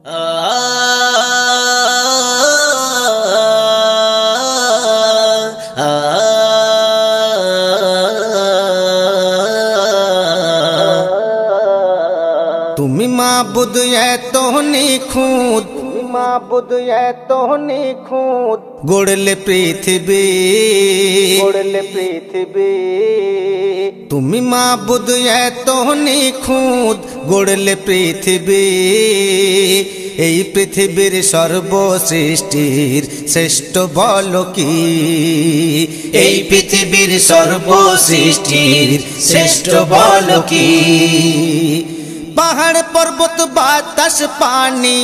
তুমি মাবুদ এত নিখুঁত, মাবুদ এত নিখুঁত, গড়লে পৃথিবী, গড়লে পৃথিবী। তুমি মাবুদ এত নিখুঁত, গড়লে পৃথিবী। এই পৃথিবীর সর্বসৃষ্টির শ্রেষ্ঠ বলো কি? এই পৃথিবীর সর্বসৃষ্টির শ্রেষ্ঠ বলো কি? পাহাড় পর্বত বাতাস পানি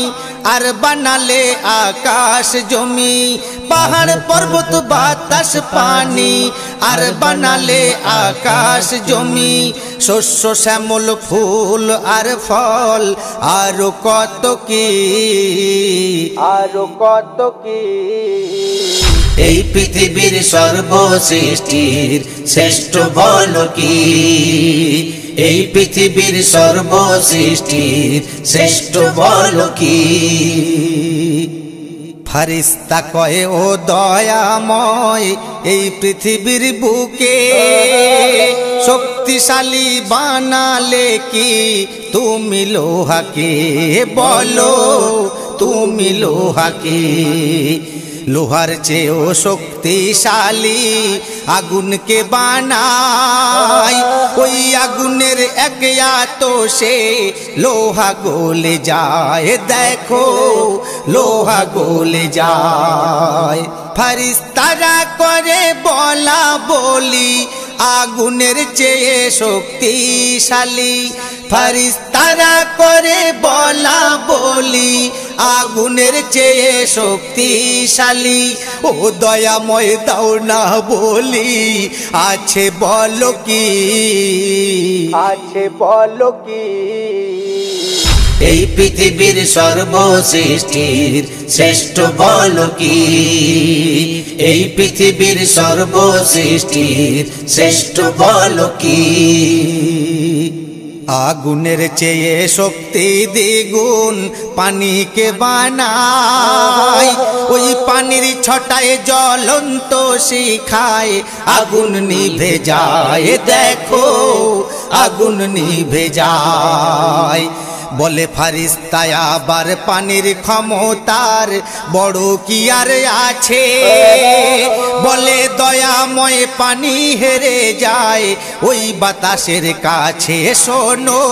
আর বানালে আকাশ জমি। পাহাড় পর্বত বাতাস পানি আর বানালে আকাশ জমি। শস্য শ্যামল ফুল আর ফল আরো কত কি, আরো কত কি। এই পৃথিবীর সর্বসৃষ্টির শ্রেষ্ঠ বলো কি? এই পৃথিবীর সর্বসৃষ্টির শ্রেষ্ঠ বলো কি? ফারিস্তা কয়ে ও দয়াময়, এই পৃথিবীর বুকে শক্তিশালী বানালে কি তুমি লোহাকে? বলো তুমি লোহাকে। লোহার চেয়েও শক্তিশালী আগুনকে বানায়। ওই আগুনের এক আতশে লোহা গলে যায়। দেখো লোহা গলে যায়। ফারিস্তারা করে বলা বলি আগুনের চেয়ে শক্তিশালী। ফারিস্তারা করে বলা বলি আগুনের চেয়ে শক্তিশালী। ও দয়াময় দাও না বলি আছে বলো কি, আছে বলো কি? এই পৃথিবীর সর্বসৃষ্টির শ্রেষ্ঠ বলো কি? এই পৃথিবীর সর্বসৃষ্টির শ্রেষ্ঠ বলো কি? আগুনের চেয়ে শক্তি দ্বিগুণ পানিকে বানায়। ওই পানির ছটায় জ্বলন্ত শিখায় আগুন নিভে যায়। দেখো আগুন নিভে যায়। বলে ফারিস্তা আবার পানির ক্ষমতার বড় কি আর আছে? বলে দয়াময় পানি হেরে যায় ওই বাতাসের কাছে। শোনো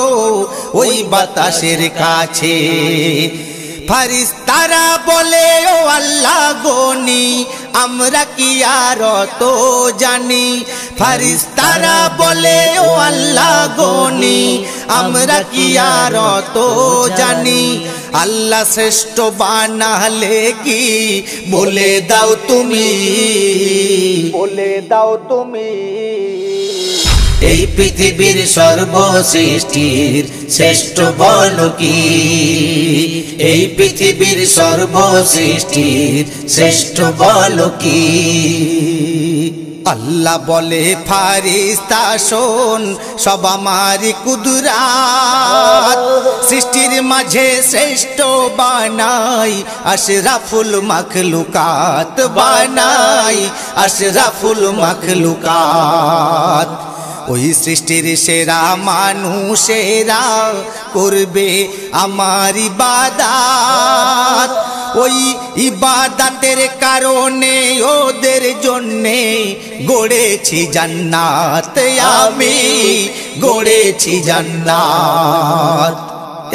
ওই বাতাসের কাছে। ফারিস্তারা বলে ও আল্লাহ গনি আমরা কি আর তো জানি? ফারিস্তারা বলে ও আল্লাহ গনি আমরা কি আর তো জানি? আল্লাহ শ্রেষ্ঠ বানালে কি বলে দাও তুমি, বলে দাও তুমি। এই পৃথিবীর সর্বসৃষ্টির শ্রেষ্ঠ বলো কি? এই পৃথিবীর সর্বসৃষ্টির শ্রেষ্ঠ বলো কি? আল্লাহ বলে ফারিস্তা শোন সব আমারই কুদরাত। সৃষ্টির মাঝে শ্রেষ্ঠ বানাই আশরাফুল মাখলুকাত, বানাই আশরাফুল মাখলুকাত। ওই সৃষ্টির সেরা মানুষেরা করবে আমার ইবাদত। ওই ইবাদতের কারণে ওদের জন্যে গড়েছি জান্নাত, আমি গড়েছি জান্নাত।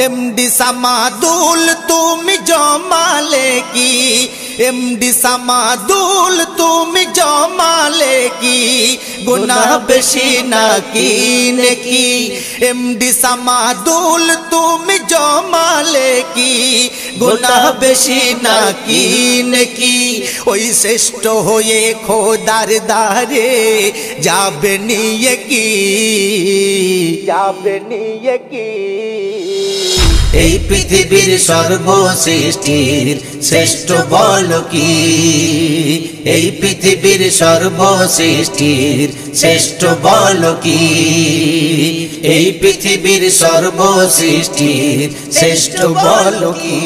এমডি সামাদুল তুমি জমালে কি? এমডি সামাদুল তুমি জমালে কি? গুনাহ বেশি নাকি নেকি? এমডি সামাদুল তুমি জমালে কি? গুনাহ বেশি নাকি নেকি? ওই শ্রেষ্ঠ হয়ে খোদার দারে যাবে নিয়ে কি, যাবে নিয়ে কি? এই পৃথিবীর সর্বসৃষ্টির শ্রেষ্ঠ বলো কি, এই পৃথিবীর সর্বসৃষ্টির শ্রেষ্ঠ বলো কি, এই পৃথিবীর সর্বসৃষ্টির শ্রেষ্ঠ বলো কি।